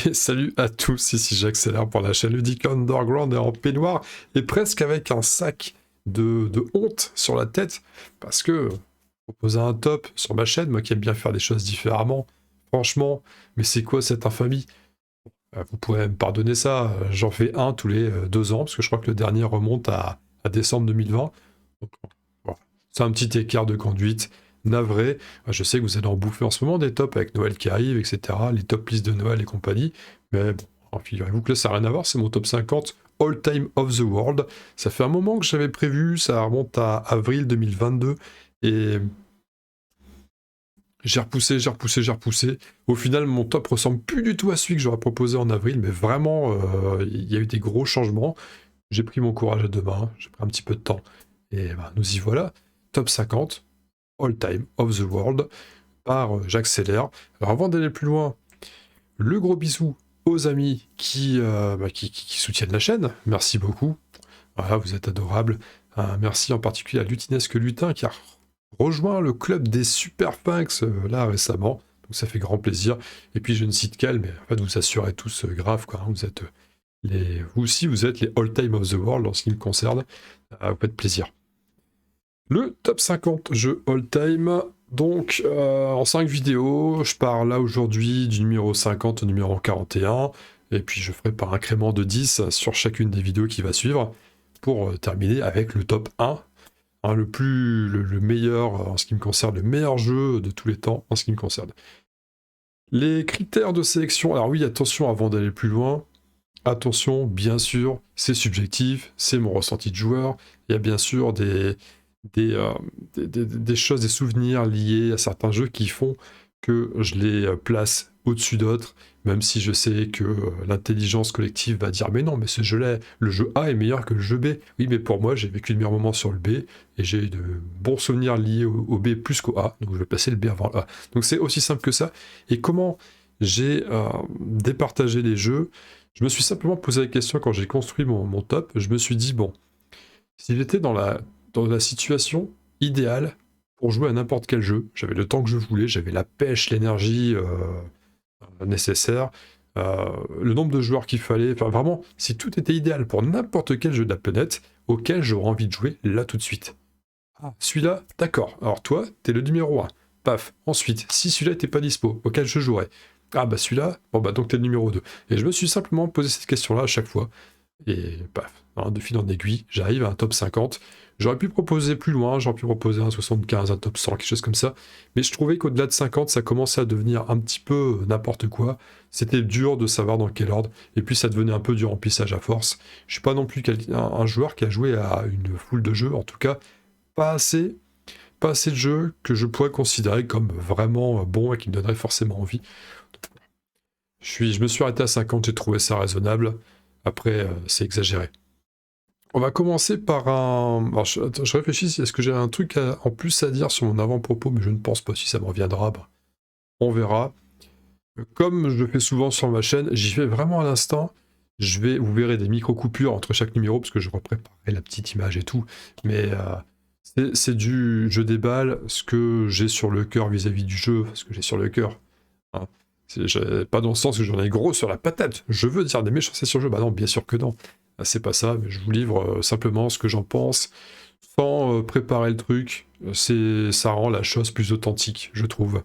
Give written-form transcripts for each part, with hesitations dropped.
Et salut à tous, ici j'accélère pour la chaîne ludique Underground et en peignoir et presque avec un sac de honte sur la tête parce que proposer un top sur ma chaîne, moi qui aime bien faire des choses différemment, franchement, mais c'est quoi cette infamie? Vous pourrez me pardonner ça, j'en fais un tous les 2 ans parce que je crois que le dernier remonte à décembre 2020. Donc, voilà. C'est un petit écart de conduite. Navré, je sais que vous allez en bouffer en ce moment des tops avec Noël qui arrive, etc. Les top listes de Noël et compagnie. Mais bon, alors, figurez-vous que là, ça n'a rien à voir, c'est mon top 50 All Time of the World. Ça fait un moment que j'avais prévu, ça remonte à avril 2022. Et j'ai repoussé, j'ai repoussé, j'ai repoussé. Au final, mon top ressemble plus du tout à celui que j'aurais proposé en avril, mais vraiment, il y a eu des gros changements. J'ai pris mon courage à deux mains, j'ai pris un petit peu de temps. Et ben, nous y voilà. Top 50 All Time of the World par J'accélère. Alors avant d'aller plus loin, le gros bisou aux amis qui soutiennent la chaîne. Merci beaucoup. Voilà, vous êtes adorables. Merci en particulier à Lutinesque Lutin qui a rejoint le club des Super Punks là récemment. Donc ça fait grand plaisir. Et puis je ne cite qu'elle, mais en fait vous assurez tous grave quoi. Hein, vous êtes vous aussi vous êtes les All Time of the World en ce qui me concerne. Vous faites plaisir. Le top 50 jeux all-time, donc en 5 vidéos, je pars là aujourd'hui du numéro 50 au numéro 41, et puis je ferai par incrément de 10 sur chacune des vidéos qui va suivre, pour terminer avec le top 1, hein, le meilleur en ce qui me concerne, le meilleur jeu de tous les temps en ce qui me concerne. Les critères de sélection, alors oui, attention avant d'aller plus loin, attention, bien sûr, c'est subjectif, c'est mon ressenti de joueur, il y a bien sûr des choses, des souvenirs liés à certains jeux qui font que je les place au-dessus d'autres, même si je sais que l'intelligence collective va dire mais non, mais ce jeu-là, le jeu A est meilleur que le jeu B. Oui, mais pour moi, j'ai vécu de meilleurs moments sur le B et j'ai eu de bons souvenirs liés au B plus qu'au A, donc je vais placer le B avant le A. Donc c'est aussi simple que ça. Et comment j'ai départagé les jeux? Je me suis simplement posé la question quand j'ai construit mon top. Je me suis dit, bon, s'il était dans la situation idéale pour jouer à n'importe quel jeu, j'avais le temps que je voulais, j'avais la pêche, l'énergie nécessaire, le nombre de joueurs qu'il fallait, enfin vraiment, si tout était idéal pour n'importe quel jeu de la planète auquel j'aurais envie de jouer là tout de suite. Ah, celui-là, d'accord. Alors toi, t'es le numéro 1. Paf. Ensuite, si celui-là était pas dispo, auquel je jouerais. Ah bah celui-là, bon bah donc t'es le numéro 2. Et je me suis simplement posé cette question-là à chaque fois. Et paf, hein, de fil en aiguille, j'arrive à un top 50. J'aurais pu proposer plus loin, j'aurais pu proposer un 75, un top 100, quelque chose comme ça. Mais je trouvais qu'au-delà de 50, ça commençait à devenir un petit peu n'importe quoi. C'était dur de savoir dans quel ordre. Et puis ça devenait un peu du remplissage à force. Je suis pas non plus un joueur qui a joué à une foule de jeux, en tout cas pas assez, pas assez de jeux que je pourrais considérer comme vraiment bons et qui me donneraient forcément envie. Je me suis arrêté à 50, j'ai trouvé ça raisonnable. Après, c'est exagéré. On va commencer par un... Alors, je réfléchis, est-ce que j'ai un truc en plus à dire sur mon avant-propos, mais je ne pense pas, si ça me reviendra, bah, on verra. Comme je le fais souvent sur ma chaîne, j'y vais vraiment à l'instant. Vous verrez des micro-coupures entre chaque numéro, parce que je repréparerai la petite image et tout, mais c'est du... Je déballe ce que j'ai sur le cœur vis-à-vis du jeu, ce que j'ai sur le cœur. Hein. Pas dans le sens que j'en ai gros sur la patate. Je veux dire des méchancetés sur le jeu, bah non, bien sûr que non. C'est pas ça, mais je vous livre simplement ce que j'en pense, sans préparer le truc. Ça rend la chose plus authentique, je trouve.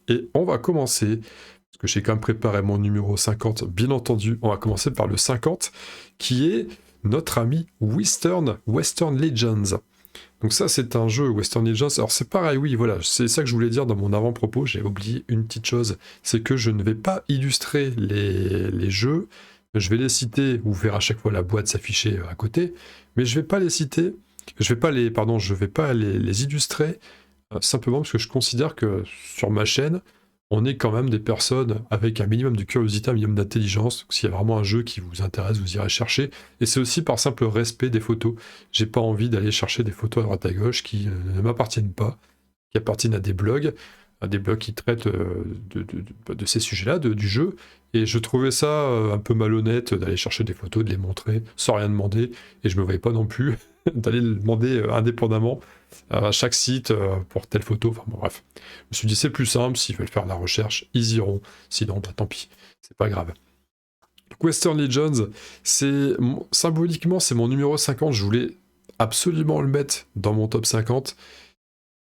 Et on va commencer, parce que j'ai quand même préparé mon numéro 50, bien entendu, on va commencer par le 50, qui est notre ami Western Legends. Donc ça, c'est un jeu Western Legends. Alors c'est pareil, oui, voilà, c'est ça que je voulais dire dans mon avant-propos. J'ai oublié une petite chose, c'est que je ne vais pas illustrer les jeux. Je vais les citer, vous verrez à chaque fois la boîte s'afficher à côté, mais je vais pas les citer, je vais pas les illustrer, simplement parce que je considère que sur ma chaîne, on est quand même des personnes avec un minimum de curiosité, un minimum d'intelligence. S'il y a vraiment un jeu qui vous intéresse, vous irez chercher. Et c'est aussi par simple respect des photos. J'ai pas envie d'aller chercher des photos à droite à gauche qui ne m'appartiennent pas, qui appartiennent à des blogs qui traitent de ces sujets-là, du jeu. Et je trouvais ça un peu malhonnête d'aller chercher des photos, de les montrer sans rien demander. Et je me voyais pas non plus d'aller le demander indépendamment à chaque site pour telle photo. Enfin bon, bref. Je me suis dit, c'est plus simple, s'ils veulent faire la recherche, ils iront. Sinon, bah, tant pis, c'est pas grave. Western Legends, symboliquement, c'est mon numéro 50. Je voulais absolument le mettre dans mon top 50.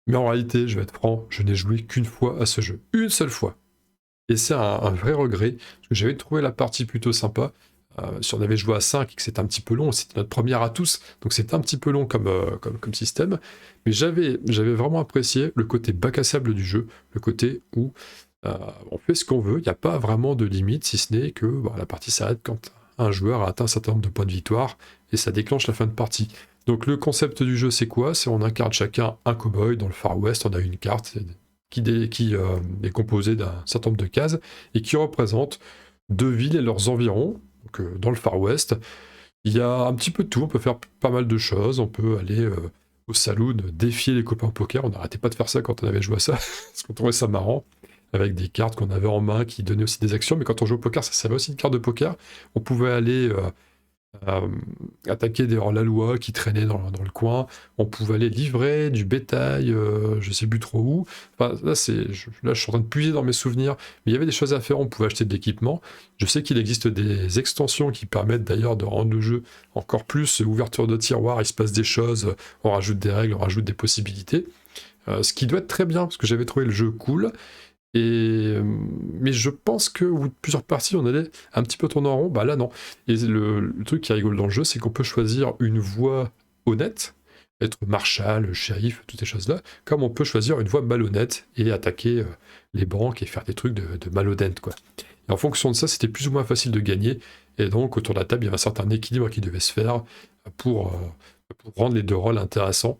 Mais en réalité, je vais être franc, je n'ai joué qu'une fois à ce jeu. Une seule fois. Et c'est un vrai regret, parce que j'avais trouvé la partie plutôt sympa. Si on avait joué à 5 et que c'était un petit peu long, c'était notre première à tous, donc c'était un petit peu long comme système. Mais j'avais vraiment apprécié le côté bac à sable du jeu, le côté où on fait ce qu'on veut, il n'y a pas vraiment de limite, si ce n'est que la partie s'arrête quand un joueur a atteint un certain nombre de points de victoire, et ça déclenche la fin de partie. Donc le concept du jeu, c'est quoi? C'est on incarne chacun un cow-boy dans le Far West, on a une carte qui est composée d'un certain nombre de cases, et qui représente 2 villes et leurs environs. Donc dans le Far West, il y a un petit peu de tout, on peut faire pas mal de choses, on peut aller au saloon, défier les copains au poker, on n'arrêtait pas de faire ça quand on avait joué à ça, parce qu'on trouvait ça marrant, avec des cartes qu'on avait en main qui donnaient aussi des actions, mais quand on jouait au poker, ça servait aussi une carte de poker, on pouvait aller attaquer des hors-la-loi qui traînaient dans le coin, on pouvait aller livrer du bétail, je sais plus trop où, enfin, là je suis en train de puiser dans mes souvenirs, mais il y avait des choses à faire, on pouvait acheter de l'équipement, je sais qu'il existe des extensions qui permettent d'ailleurs de rendre le jeu encore plus ouverture de tiroir, il se passe des choses, on rajoute des règles, on rajoute des possibilités, ce qui doit être très bien, parce que j'avais trouvé le jeu cool, mais je pense qu'au bout de plusieurs parties, on allait un petit peu tourner en rond. Bah là, non. Et le truc qui rigole dans le jeu, c'est qu'on peut choisir une voie honnête, être marshal, shérif, toutes ces choses-là, comme on peut choisir une voie malhonnête et attaquer les banques et faire des trucs de malhonnête, quoi. Et en fonction de ça, c'était plus ou moins facile de gagner. Et donc, autour de la table, il y avait un certain équilibre qui devait se faire pour rendre les deux rôles intéressants.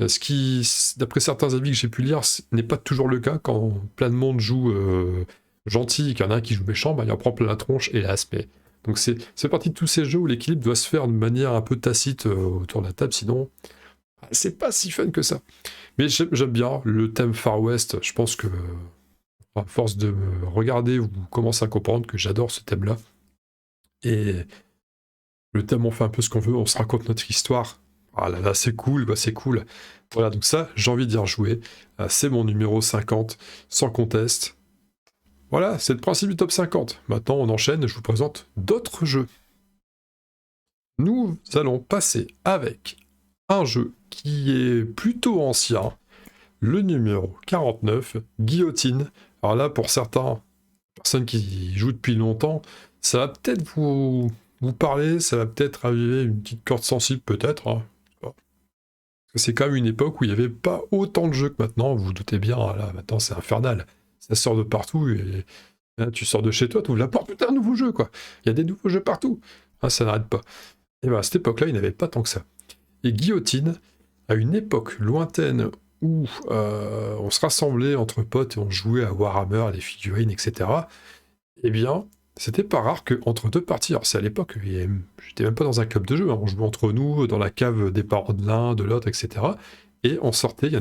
Ce qui, d'après certains avis que j'ai pu lire, n'est pas toujours le cas. Quand plein de monde joue gentil et qu'il y en a un qui joue méchant, il en prend plein la tronche, hélas. Mais... Donc c'est partie de tous ces jeux où l'équilibre doit se faire de manière un peu tacite autour de la table, sinon c'est pas si fun que ça. Mais j'aime bien le thème Far West, je pense que à force de me regarder, vous commencez à comprendre que j'adore ce thème-là. Et le thème, on fait un peu ce qu'on veut, on se raconte notre histoire. Ah là là, c'est cool, c'est cool. Voilà, donc ça, j'ai envie d'y rejouer. C'est mon numéro 50, sans conteste. Voilà, c'est le principe du top 50. Maintenant, on enchaîne, je vous présente d'autres jeux. Nous allons passer avec un jeu qui est plutôt ancien, le numéro 49, Guillotine. Alors là, pour certaines personnes qui jouent depuis longtemps, ça va peut-être vous parler, ça va peut-être raviver une petite corde sensible, peut-être. Hein. C'est quand même une époque où il n'y avait pas autant de jeux que maintenant, vous vous doutez bien, là, maintenant c'est infernal. Ça sort de partout, et là, tu sors de chez toi, tu ouvres la porte, putain, un nouveau jeu, quoi. Il y a des nouveaux jeux partout. Ah, ça n'arrête pas. Et bien à cette époque-là, il n'y avait pas tant que ça. Et Guillotine, à une époque lointaine où on se rassemblait entre potes et on jouait à Warhammer, les figurines, etc., eh bien, c'était pas rare qu'entre deux parties, alors c'est à l'époque, j'étais même pas dans un club de jeu, hein, on jouait entre nous, dans la cave des parents de l'un, de l'autre, etc., et on sortait, il y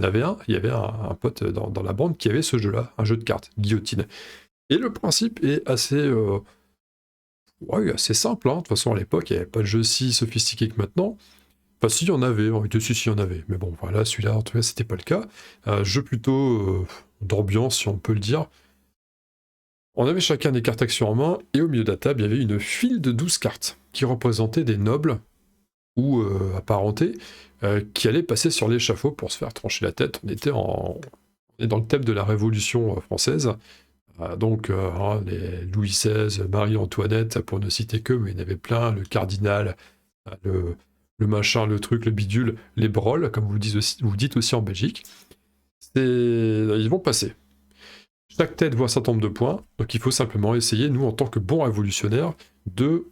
avait un pote dans la bande qui avait ce jeu-là, un jeu de cartes, Guillotine. Et le principe est assez simple, hein. De toute façon, à l'époque, il n'y avait pas de jeu si sophistiqué que maintenant. Enfin, si, il y en avait, en réalité, si, il y en avait. Mais bon, voilà, celui-là, en tout cas, c'était pas le cas. Jeu plutôt d'ambiance, si on peut le dire. On avait chacun des cartes actions en main, et au milieu de la table, il y avait une file de 12 cartes, qui représentaient des nobles, ou apparentés, qui allaient passer sur l'échafaud pour se faire trancher la tête. On est dans le thème de la Révolution française. Donc, les Louis XVI, Marie-Antoinette, pour ne citer que, mais il y en avait plein, le cardinal, le machin, le truc, le bidule, les brolles, comme vous dites aussi en Belgique. Ils vont passer. Chaque tête vaut un certain nombre de points, donc il faut simplement essayer, nous, en tant que bons révolutionnaires, de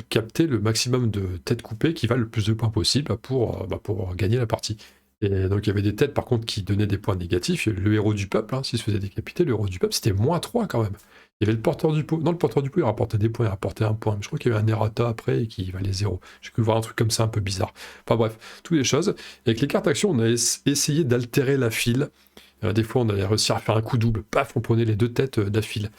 capter le maximum de têtes coupées qui valent le plus de points possible pour gagner la partie. Et donc il y avait des têtes par contre qui donnaient des points négatifs. Le héros du peuple, s'il se faisait décapiter, le héros du peuple, c'était -3 quand même. Il y avait le porteur du pot. Non, le porteur du pot, il rapportait des points, il rapportait 1 point. Mais je crois qu'il y avait un errata après et qui valait 0. J'ai cru voir un truc comme ça un peu bizarre. Enfin bref, toutes les choses. Et avec les cartes actions, on a essayé d'altérer la file. Des fois, on allait réussir à faire un coup double. Paf, on prenait les 2 têtes d'affile.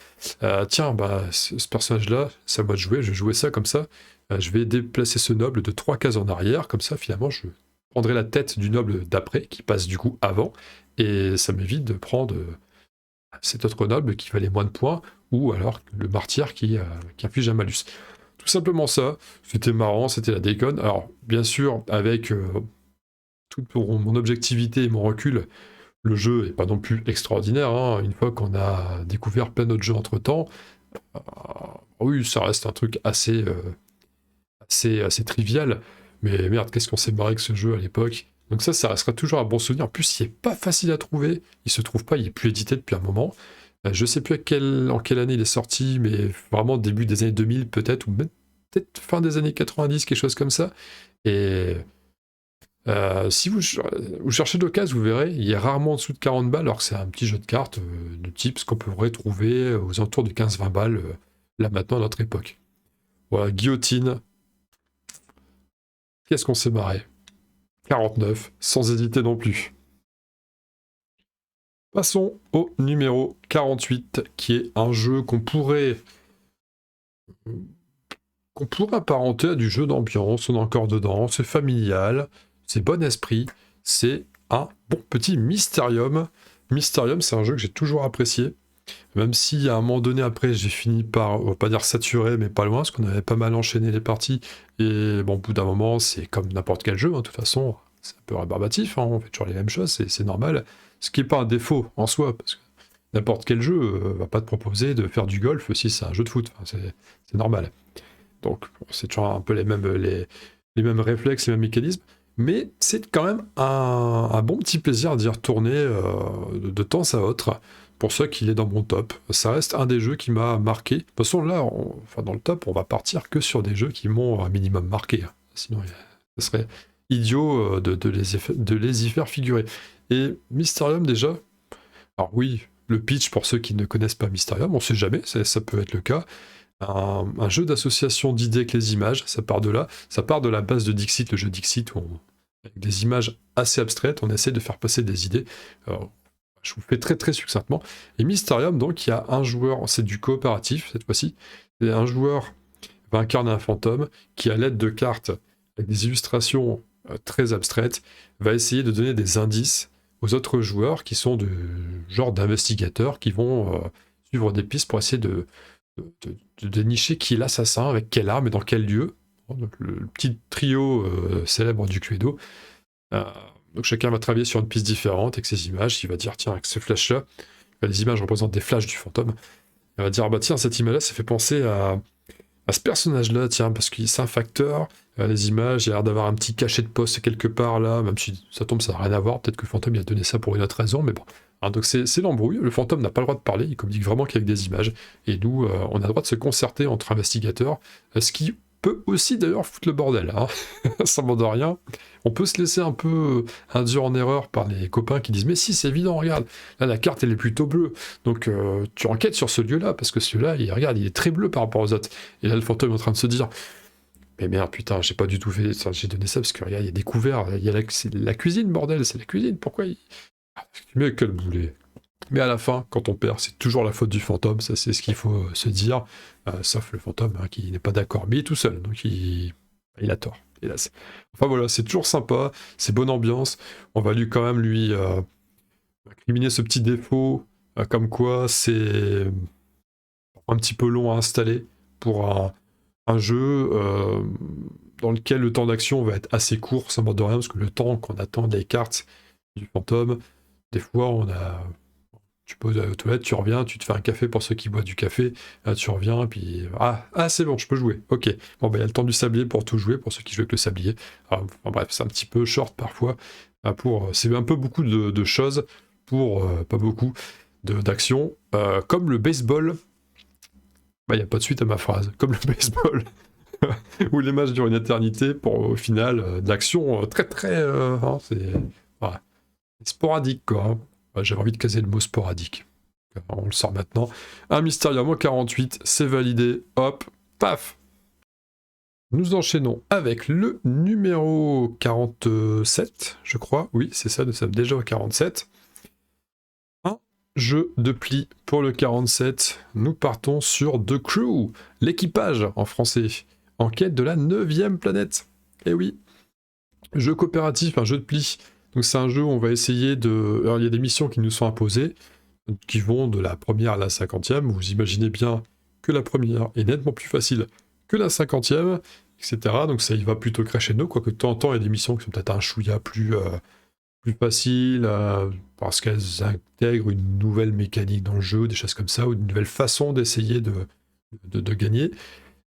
Tiens, ce personnage-là, c'est à moi de jouer. Je vais jouer ça comme ça. Je vais déplacer ce noble de 3 cases en arrière. Comme ça, finalement, je prendrai la tête du noble d'après, qui passe du coup avant. Et ça m'évite de prendre cet autre noble qui valait moins de points, ou alors le martyr qui inflige un malus. tout simplement ça. C'était marrant, c'était la déconne. Alors, bien sûr, avec toute mon objectivité et mon recul, le jeu est pas non plus extraordinaire, hein. Une fois qu'on a découvert plein d'autres jeux entre-temps, oui, ça reste un truc assez trivial. Mais merde, qu'est-ce qu'on s'est marré avec ce jeu à l'époque. Donc ça restera toujours un bon souvenir. En plus, il est pas facile à trouver. Il se trouve pas, il est plus édité depuis un moment. Je sais plus en quelle année il est sorti, mais vraiment début des années 2000 peut-être, ou même peut-être fin des années 90, quelque chose comme ça. Et si vous cherchez de l'occasion, vous verrez, il est rarement en dessous de 40 balles, alors que c'est un petit jeu de cartes de type ce qu'on pourrait trouver aux alentours de 15-20 balles, là maintenant à notre époque. Voilà, Guillotine. Qu'est-ce qu'on s'est marré. 49, sans hésiter non plus. Passons au numéro 48, qui est un jeu qu'on pourrait apparenter à du jeu d'ambiance. On est encore dedans, c'est familial, c'est bon esprit, c'est un bon petit Mysterium. Mysterium, c'est un jeu que j'ai toujours apprécié, même si à un moment donné après j'ai fini par, on va pas dire saturé, mais pas loin, parce qu'on avait pas mal enchaîné les parties, et bon, au bout d'un moment, c'est comme n'importe quel jeu, hein, de toute façon, c'est un peu rébarbatif, hein, on fait toujours les mêmes choses, c'est normal, ce qui n'est pas un défaut en soi, parce que n'importe quel jeu va pas te proposer de faire du golf si c'est un jeu de foot, enfin, c'est normal. Donc c'est toujours un peu les mêmes réflexes, les mêmes mécanismes, mais c'est quand même un bon petit plaisir d'y retourner de temps à autre. Pour ça qu'il est dans mon top. Ça reste un des jeux qui m'a marqué. De toute façon, là, dans le top, on va partir que sur des jeux qui m'ont un minimum marqué. Sinon, ce serait idiot de les y faire figurer. Et Mysterium, déjà, alors oui, le pitch, pour ceux qui ne connaissent pas Mysterium, on sait jamais, ça peut être le cas. Un jeu d'association d'idées avec les images, ça part de là. Ça part de la base de Dixit, le jeu Dixit, où avec des images assez abstraites, on essaie de faire passer des idées. Alors, je vous fais très très succinctement. Et Mysterium, donc, il y a un joueur, c'est du coopératif cette fois-ci, et un joueur va incarner un fantôme qui, à l'aide de cartes avec des illustrations très abstraites, va essayer de donner des indices aux autres joueurs qui sont de genre d'investigateurs qui vont suivre des pistes pour essayer de dénicher qui est l'assassin, avec quelle arme et dans quel lieu. Donc, le petit trio célèbre du Cluedo. Donc chacun va travailler sur une piste différente avec ses images. Il va dire, tiens, avec ce flash-là, les images représentent des flashs du fantôme. Il va dire, bah tiens, cette image-là, ça fait penser à ce personnage-là, tiens, parce que c'est un facteur. Les images, il y a l'air d'avoir un petit cachet de poste quelque part là, même si ça tombe, ça n'a rien à voir. Peut-être que le fantôme il a donné ça pour une autre raison, mais bon. Donc c'est l'embrouille. Le fantôme n'a pas le droit de parler, il communique vraiment qu'avec des images. Et nous, on a le droit de se concerter entre investigateurs, ce qui peut aussi d'ailleurs foutre le bordel, hein. Ça m'en de rien. On peut se laisser un peu induire en erreur par les copains qui disent mais si c'est évident, regarde, là la carte elle est plutôt bleue, donc tu enquêtes sur ce lieu-là, parce que celui-là, regarde, il est très bleu par rapport aux autres. Et là le fantôme est en train de se dire mais merde, putain, j'ai pas du tout fait ça, j'ai donné ça parce que regarde, il y a des couverts, c'est la cuisine, bordel, c'est la cuisine, pourquoi il... Mais quel boulet. Mais à la fin, quand on perd, c'est toujours la faute du fantôme, ça c'est ce qu'il faut se dire, sauf le fantôme hein, qui n'est pas d'accord, mais il est tout seul, donc il a tort, hélas. Enfin voilà, c'est toujours sympa, c'est bonne ambiance, on va quand même lui incriminer ce petit défaut, comme quoi c'est un petit peu long à installer pour un jeu dans lequel le temps d'action va être assez court, ça m'en de rien, parce que le temps qu'on attend les cartes du fantôme, des fois tu peux aux toilettes, tu reviens, tu te fais un café pour ceux qui boivent du café, tu reviens, puis c'est bon, je peux jouer, ok. Bon, il y a le temps du sablier pour tout jouer, pour ceux qui jouent avec le sablier. Alors, bref, c'est un petit peu short parfois, c'est un peu beaucoup de choses pour pas beaucoup d'actions, comme le baseball. Il n'y a pas de suite à ma phrase, comme le baseball, où les matchs durent une éternité pour au final de l'action très très... c'est sporadique quoi. Hein. J'avais envie de caser le mot sporadique. On le sort maintenant. Un Mysterium 48, c'est validé. Hop, paf. Nous enchaînons avec le numéro 47, je crois. Oui, c'est ça, nous sommes déjà au 47. Un jeu de pli pour le 47. Nous partons sur The Crew, l'équipage en français, en quête de la 9e planète. Eh oui, jeu coopératif, un jeu de pli. Donc c'est un jeu où on va essayer de... Alors il y a des missions qui nous sont imposées, qui vont de la première à la 50e. Vous imaginez bien que la première est nettement plus facile que la 50e, etc. Donc ça y va plutôt crescendo, quoique de temps en temps, il y a des missions qui sont peut-être un chouïa plus faciles, parce qu'elles intègrent une nouvelle mécanique dans le jeu, des choses comme ça, ou une nouvelle façon d'essayer de gagner.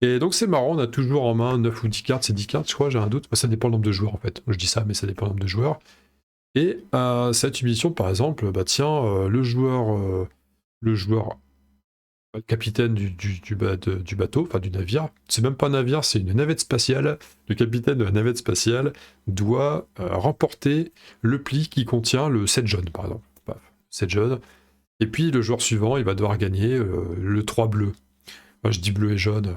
Et donc c'est marrant, on a toujours en main 9 ou 10 cartes, c'est 10 cartes je crois, j'ai un doute, ça dépend le nombre de joueurs en fait. Je dis ça, mais ça dépend le nombre de joueurs. Et cette mission par exemple, bah tiens, le joueur capitaine du bateau, enfin du navire, c'est même pas un navire, c'est une navette spatiale, le capitaine de la navette spatiale doit remporter le pli qui contient le 7 jaune par exemple. Paf, 7 jaune. Et puis le joueur suivant, il va devoir gagner le 3 bleu. Moi je dis bleu et jaune,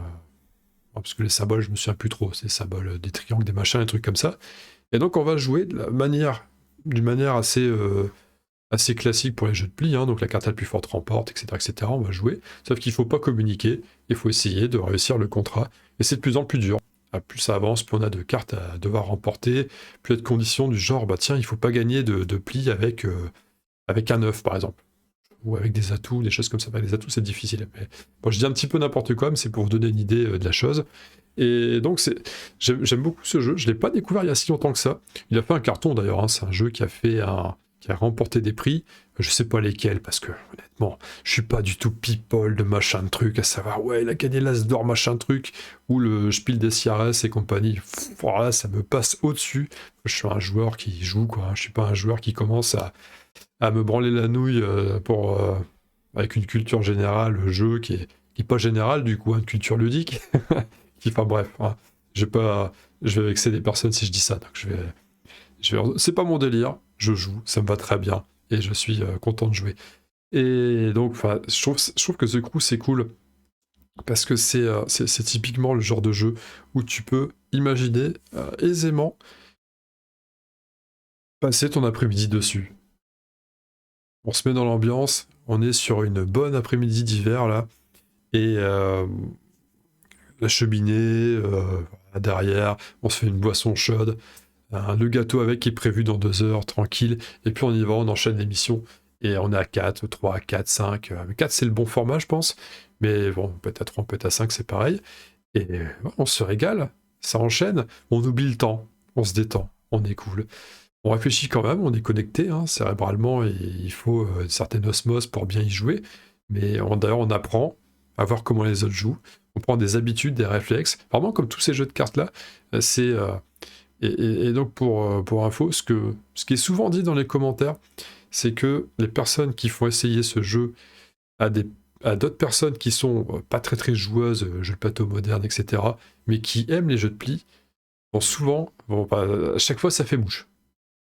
parce que les symboles, je me souviens plus trop, c'est les symboles des triangles, des machins, des trucs comme ça. Et donc on va jouer d'une manière assez classique pour les jeux de pli, hein, donc la carte la plus forte remporte, etc., etc. On va jouer, sauf qu'il faut pas communiquer, il faut essayer de réussir le contrat, et c'est de plus en plus dur. Plus ça avance, plus on a de cartes à devoir remporter, plus il y a de conditions du genre, bah tiens, il faut pas gagner de pli avec un œuf, par exemple, ou avec des atouts, des choses comme ça. Les atouts, c'est difficile. Mais bon, je dis un petit peu n'importe quoi, mais c'est pour vous donner une idée de la chose. Et donc, j'aime beaucoup ce jeu. Je ne l'ai pas découvert il y a si longtemps que ça. Il a fait un carton, d'ailleurs. Hein. C'est un jeu qui a remporté des prix. Je sais pas lesquels, parce que, honnêtement, je suis pas du tout people de machin de truc, à savoir, ouais, il a gagné l'As d'or, machin de truc, ou le Spiel des CRS et compagnie. Voilà, ça me passe au-dessus. Je suis un joueur qui joue, quoi. Je suis pas un joueur qui commence à me branler la nouille avec une culture générale, le jeu qui est pas générale, du coup, une culture ludique. Enfin bref, hein, je vais vexer des personnes si je dis ça, donc c'est pas mon délire, je joue, ça me va très bien, et je suis content de jouer. Et donc, je trouve que The Crew, c'est cool, parce que c'est typiquement le genre de jeu où tu peux imaginer aisément passer ton après-midi dessus. On se met dans l'ambiance, on est sur une bonne après-midi d'hiver, là, et la cheminée, derrière, on se fait une boisson chaude, le gâteau avec est prévu dans 2 heures, tranquille, et puis on y va, on enchaîne l'émission, et on est à 4, 3, 4, 5, 4 c'est le bon format je pense, mais bon, on peut être à 3, on peut être à 5, c'est pareil, et on se régale, ça enchaîne, on oublie le temps, on se détend, on est cool. On réfléchit quand même, on est connecté, hein, cérébralement, et il faut une certaine osmose pour bien y jouer, mais d'ailleurs on apprend à voir comment les autres jouent, on prend des habitudes, des réflexes, vraiment comme tous ces jeux de cartes-là, c'est... et donc pour info, ce qui est souvent dit dans les commentaires, c'est que les personnes qui font essayer ce jeu à d'autres personnes qui sont pas très très joueuses, jeux de plateau moderne, etc., mais qui aiment les jeux de pli, à chaque fois ça fait mouche.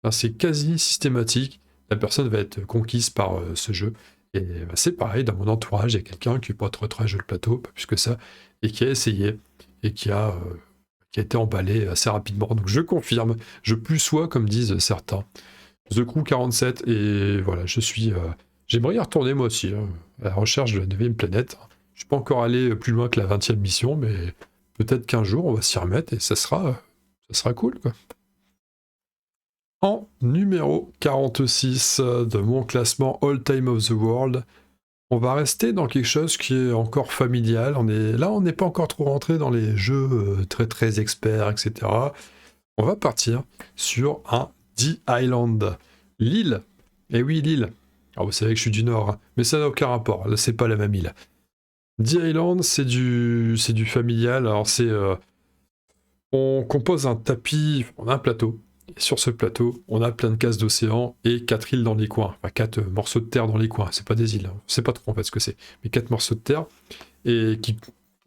Enfin, c'est quasi systématique, la personne va être conquise par ce jeu. Et c'est pareil, dans mon entourage, il y a quelqu'un qui n'est pas très jeu de plateau, pas plus que ça, et qui a essayé, et qui a été emballé assez rapidement. Donc je confirme, je plus sois, comme disent certains. The Crew 47, et voilà, j'aimerais y retourner moi aussi, hein, à la recherche de la 9e planète. Je suis pas encore allé plus loin que la 20e mission, mais peut-être qu'un jour on va s'y remettre, et ça sera cool, quoi. En numéro 46 de mon classement All Time of the World, on va rester dans quelque chose qui est encore familial. On n'est pas encore trop rentré dans les jeux très très experts, etc. On va partir sur un The Island. L'île. Eh oui, l'île. Alors vous savez que je suis du Nord, hein, mais ça n'a aucun rapport. Là, c'est pas la même île. The Island, c'est du familial. Alors on compose un tapis, on a un plateau. Et sur ce plateau, on a plein de cases d'océan et 4 îles dans les coins. Enfin, 4 morceaux de terre dans les coins. C'est pas des îles, hein. On sait pas trop en fait ce que c'est. Mais 4 morceaux de terre, et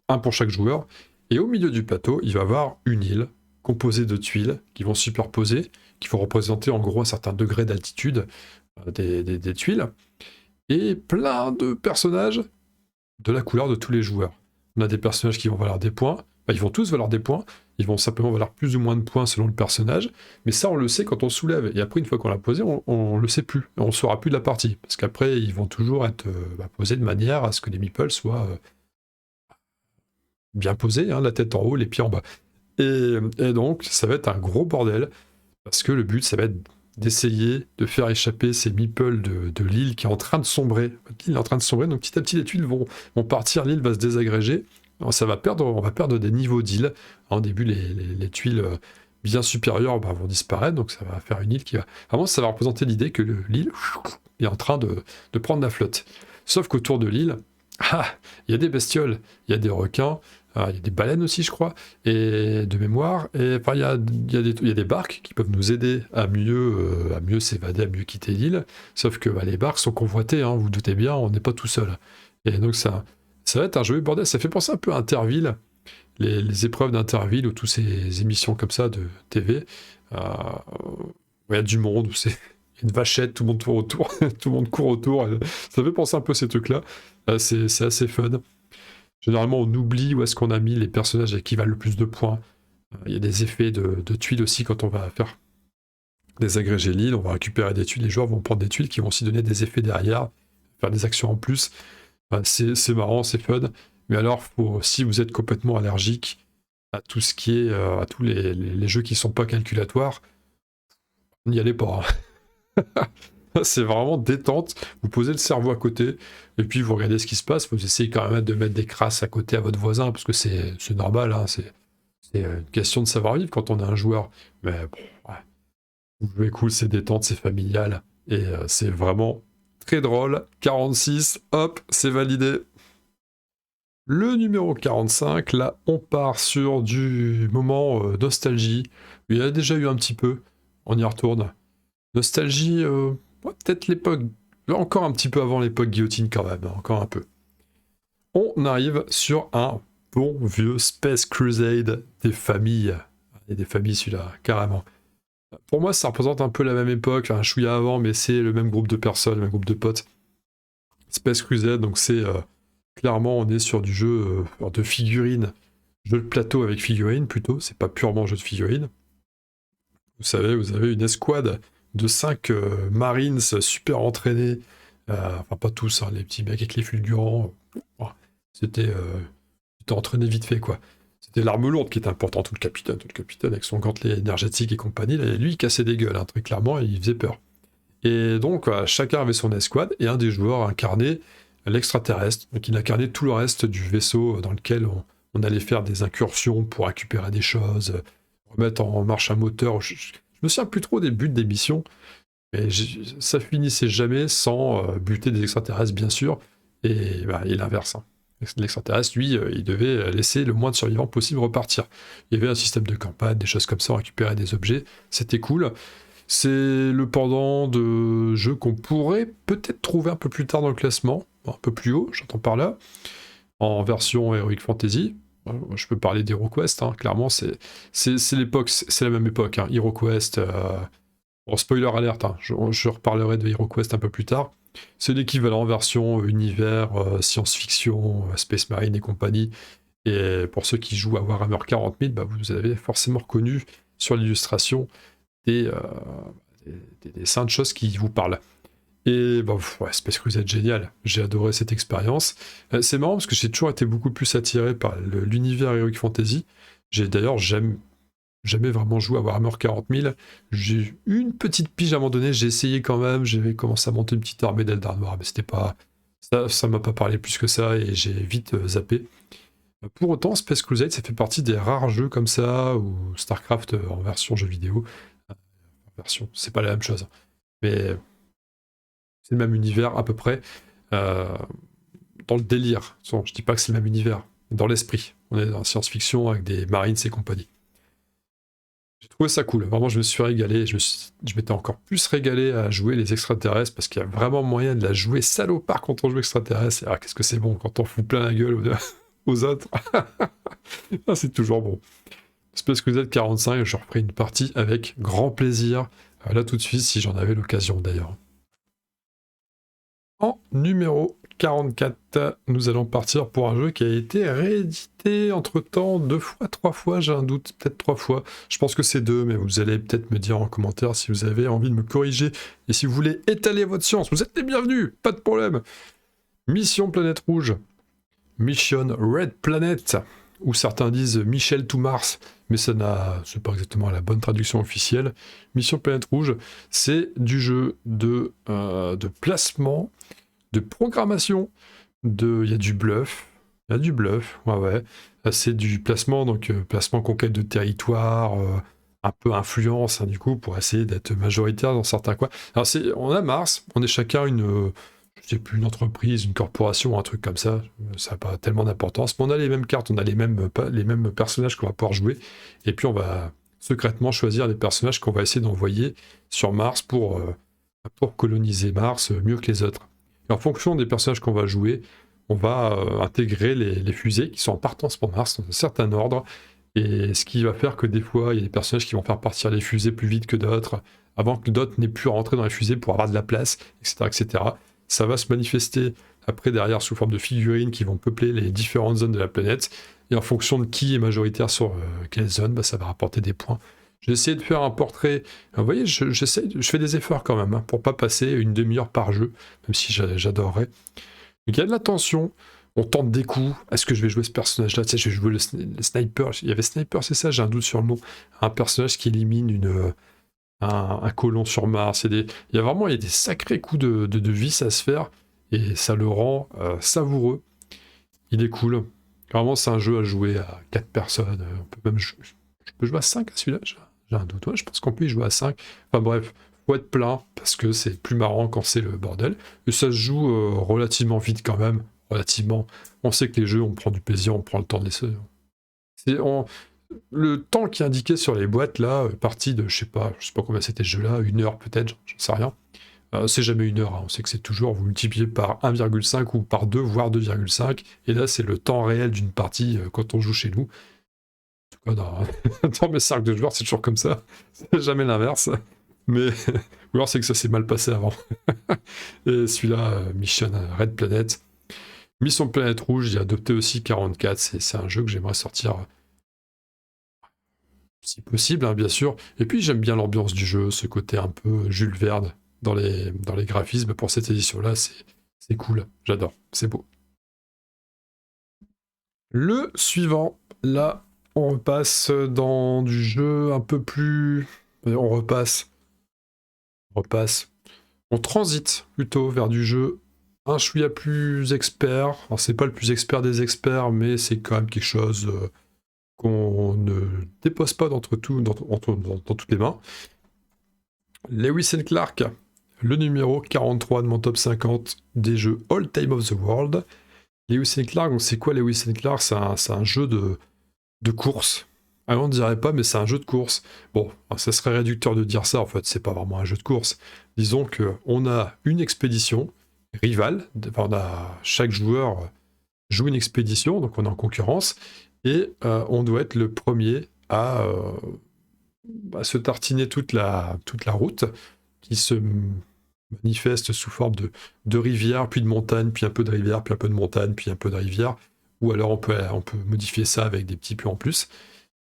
un pour chaque joueur. Et au milieu du plateau, il va y avoir une île composée de tuiles qui vont superposer, qui vont représenter en gros un certain degré d'altitude des tuiles. Et plein de personnages de la couleur de tous les joueurs. On a des personnages qui vont valoir des points. Enfin, ils vont tous valoir des points. Ils vont simplement valoir plus ou moins de points selon le personnage, mais ça on le sait quand on soulève, et après une fois qu'on l'a posé, on le sait plus, on ne saura plus de la partie, parce qu'après ils vont toujours être posés de manière à ce que les meeples soient bien posés, hein, la tête en haut, les pieds en bas. Et donc ça va être un gros bordel, parce que le but ça va être d'essayer de faire échapper ces meeples de l'île qui est en train de sombrer. L'île est en train de sombrer, donc petit à petit les tuiles vont partir, l'île va se désagréger, Alors, on va perdre des niveaux d'île. Au début, les tuiles bien supérieures vont disparaître, donc ça va faire une île qui va... Vraiment, ça va représenter l'idée que l'île est en train de prendre la flotte. Sauf qu'autour de l'île, il y a des bestioles, il y a des requins, il y a des baleines aussi, je crois, et de mémoire, et enfin, il y a des barques qui peuvent nous aider à mieux s'évader, à mieux quitter l'île, sauf que les barques sont convoitées, hein, vous vous doutez bien, on n'est pas tout seul. Et donc ça va être un jeu bordel, ça fait penser un peu à Interville, les épreuves d'Interville, ou toutes ces émissions comme ça de TV, il y a du monde, où c'est une vachette, tout le monde tourne autour, tout le monde court autour, ça fait penser un peu à ces trucs-là, c'est assez fun. Généralement, on oublie où est-ce qu'on a mis les personnages qui valent le plus de points. Il y a des effets de tuiles aussi quand on va faire désagréger l'île. On va récupérer des tuiles. Les joueurs vont prendre des tuiles qui vont aussi donner des effets derrière, faire des actions en plus. C'est marrant, c'est fun. Mais alors, si vous êtes complètement allergique à tout ce qui est, à tous les jeux qui sont pas calculatoires, n'y allez pas. C'est vraiment détente, vous posez le cerveau à côté, et puis vous regardez ce qui se passe, vous essayez quand même de mettre des crasses à côté à votre voisin, parce que c'est normal, hein, c'est une question de savoir-vivre quand on est un joueur, mais bon, vous jouez cool, c'est détente, c'est familial, et c'est vraiment très drôle. 46, hop, c'est validé. Le numéro 45, là, on part sur du moment nostalgie, il y a déjà eu un petit peu, on y retourne. Nostalgie... peut-être l'époque, encore un petit peu avant l'époque guillotine quand même, encore un peu. On arrive sur un bon vieux Space Crusade des familles. Et des familles celui-là, carrément. Pour moi, ça représente un peu la même époque, un chouïa avant, mais c'est le même groupe de personnes, le même groupe de potes. Space Crusade, donc c'est clairement, on est sur du jeu de figurines, jeu de plateau avec figurines plutôt, c'est pas purement jeu de figurines. Vous savez, vous avez une escouade de 5 Marines super entraînés, enfin pas tous, hein, les petits mecs avec les fulgurants, c'était entraîné vite fait quoi. C'était l'arme lourde qui était importante, tout le capitaine avec son gantelet énergétique et compagnie, là, lui il cassait des gueules, hein, très clairement, et il faisait peur. Et donc chacun avait son escouade, et un des joueurs incarnait l'extraterrestre, donc il incarnait tout le reste du vaisseau dans lequel on allait faire des incursions pour récupérer des choses, remettre en marche un moteur. Je me souviens plus trop des buts des missions, mais ça finissait jamais sans buter des extraterrestres, bien sûr, et l'inverse. Hein. L'extraterrestre, lui, il devait laisser le moins de survivants possible repartir. Il y avait un système de campagne, des choses comme ça, on récupérait des objets, c'était cool. C'est le pendant de jeux qu'on pourrait peut-être trouver un peu plus tard dans le classement, un peu plus haut, j'entends par là, en version Heroic Fantasy. Je peux parler d'HeroQuest, hein, clairement, c'est l'époque, c'est la même époque. Hein. HeroQuest, spoiler alerte, hein, je reparlerai de HeroQuest un peu plus tard. C'est l'équivalent version univers, science-fiction, Space Marine et compagnie. Et pour ceux qui jouent à Warhammer 40 000, vous avez forcément reconnu sur l'illustration des dessins de choses qui vous parlent. Et Space Crusade, génial, j'ai adoré cette expérience. C'est marrant parce que j'ai toujours été beaucoup plus attiré par l'univers Heroic Fantasy. D'ailleurs, jamais vraiment joué à Warhammer 40 000. J'ai eu une petite pige à un moment donné, j'ai essayé quand même, j'avais commencé à monter une petite armée d'Eldar Noir, mais c'était pas... Ça m'a pas parlé plus que ça, et j'ai vite zappé. Pour autant, Space Crusade, ça fait partie des rares jeux comme ça, ou StarCraft en version jeu vidéo. C'est pas la même chose. Mais c'est le même univers à peu près. Dans le délire. Je dis pas que c'est le même univers. Dans l'esprit. On est dans science-fiction avec des Marines et compagnie. J'ai trouvé ça cool. Vraiment, je me suis régalé. Je m'étais encore plus régalé à jouer les extraterrestres parce qu'il y a vraiment moyen de la jouer salopard quand on joue extraterrestres. Ah, qu'est-ce que c'est bon quand on fout plein la gueule aux autres. C'est toujours bon. Space Crusade 45, je referai une partie avec grand plaisir. Là tout de suite, si j'en avais l'occasion d'ailleurs. En numéro 44, nous allons partir pour un jeu qui a été réédité entre-temps 2 fois, 3 fois, j'ai un doute, peut-être 3 fois. Je pense que c'est 2, mais vous allez peut-être me dire en commentaire si vous avez envie de me corriger. Et si vous voulez étaler votre science, vous êtes les bienvenus, pas de problème. Mission Planète Rouge. Mission Red Planet, où certains disent Michel to Mars, mais c'est pas exactement la bonne traduction officielle. Mission Planète Rouge, c'est du jeu de placement, de programmation, il y a du bluff, Il y a du bluff, ouais. C'est du placement, donc placement conquête de territoire, un peu influence, hein, du coup, pour essayer d'être majoritaire dans certains coins. Alors, on a Mars, on est chacun je sais plus, une entreprise, une corporation, un truc comme ça, ça n'a pas tellement d'importance, mais on a les mêmes cartes, on a les mêmes personnages qu'on va pouvoir jouer, et puis on va secrètement choisir les personnages qu'on va essayer d'envoyer sur Mars pour coloniser Mars mieux que les autres. Et en fonction des personnages qu'on va jouer, on va intégrer les fusées qui sont en partance pour Mars dans un certain ordre, et ce qui va faire que des fois, il y a des personnages qui vont faire partir les fusées plus vite que d'autres, avant que d'autres n'aient pu rentrer dans les fusées pour avoir de la place, etc., etc. Ça va se manifester après derrière sous forme de figurines qui vont peupler les différentes zones de la planète, et en fonction de qui est majoritaire sur quelle zone, ça va rapporter des points. J'ai essayé de faire un portrait. Vous voyez, je fais des efforts quand même, hein, pour pas passer une demi-heure par jeu, même si j'adorerais. Donc il y a de la tension, on tente des coups. Est-ce que je vais jouer ce personnage-là? Tu sais, je vais jouer le sniper. Il y avait sniper, c'est ça, j'ai un doute sur le nom. Un personnage qui élimine un colon sur Mars. Il y a des sacrés coups de vis à se faire, et ça le rend savoureux. Il est cool. Vraiment, c'est un jeu à jouer à 4 personnes. On peut même je peux jouer à 5 à celui-là? J'ai un doute. Ouais, je pense qu'on peut y jouer à 5. Enfin bref, faut être plein, parce que c'est plus marrant quand c'est le bordel. Et ça se joue relativement vite quand même. Relativement. On sait que les jeux, on prend du plaisir, on prend le temps de les... Le temps qui est indiqué sur les boîtes, là, partie de, je sais pas combien c'était ce jeu-là, 1 heure peut-être, j'en sais rien. C'est jamais 1 heure, hein. On sait que c'est toujours, vous multipliez par 1,5 ou par 2, voire 2,5, et là c'est le temps réel d'une partie quand on joue chez nous. En tout cas, dans mes cercles de joueurs, c'est toujours comme ça, c'est jamais l'inverse, mais ou alors c'est que ça s'est mal passé avant. Et celui-là, Mission Red Planet, Mission Planète Rouge, j'ai adopté aussi 44, c'est un jeu que j'aimerais sortir si possible, hein, bien sûr. Et puis j'aime bien l'ambiance du jeu, ce côté un peu Jules Verne dans les graphismes. Pour cette édition-là, c'est cool, j'adore, c'est beau. Le suivant, là, on repasse dans du jeu un peu plus... On repasse. On transite plutôt vers du jeu un chouïa plus expert. Alors c'est pas le plus expert des experts, mais c'est quand même quelque chose qu'on ne dépose pas dans toutes les mains. Lewis & Clark, le numéro 43 de mon top 50 des jeux All Time of the World. Lewis & Clark, donc c'est quoi Lewis & Clark? C'est un jeu de course. Alors on ne dirait pas, mais c'est un jeu de course. Bon, ça serait réducteur de dire ça, en fait, c'est pas vraiment un jeu de course. Disons qu'on a une expédition rivale, chaque joueur joue une expédition, donc on est en concurrence, et on doit être le premier à se tartiner toute la route, qui se manifeste sous forme de rivière, puis de montagne, puis un peu de rivière, puis un peu de montagne, puis un peu de rivière, ou alors on peut modifier ça avec des petits puits en plus.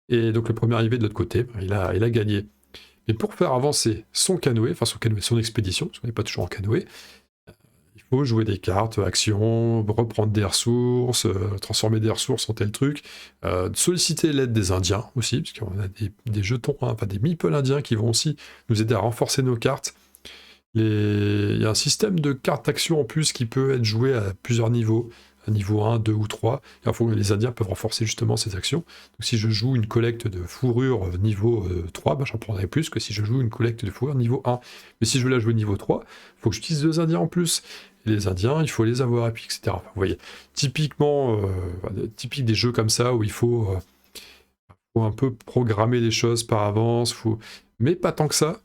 Et donc le premier arrivé de l'autre côté, il a gagné. Mais pour faire avancer son expédition, parce qu'on n'est pas toujours en canoë, il faut jouer des cartes, actions, reprendre des ressources, transformer des ressources en tel truc, solliciter l'aide des Indiens aussi, parce qu'on a des jetons, hein, des meeples indiens qui vont aussi nous aider à renforcer nos cartes. Il y a un système de cartes actions en plus qui peut être joué à plusieurs niveaux, à niveau 1, 2 ou 3, et les Indiens peuvent renforcer justement ces actions. Donc si je joue une collecte de fourrure niveau 3, j'en prendrai plus que si je joue une collecte de fourrure niveau 1. Mais si je veux la jouer niveau 3, il faut que j'utilise 2 Indiens en plus. Et les Indiens, il faut les avoir, et puis etc. Enfin, vous voyez, typique des jeux comme ça où il faut un peu programmer les choses par avance, mais pas tant que ça,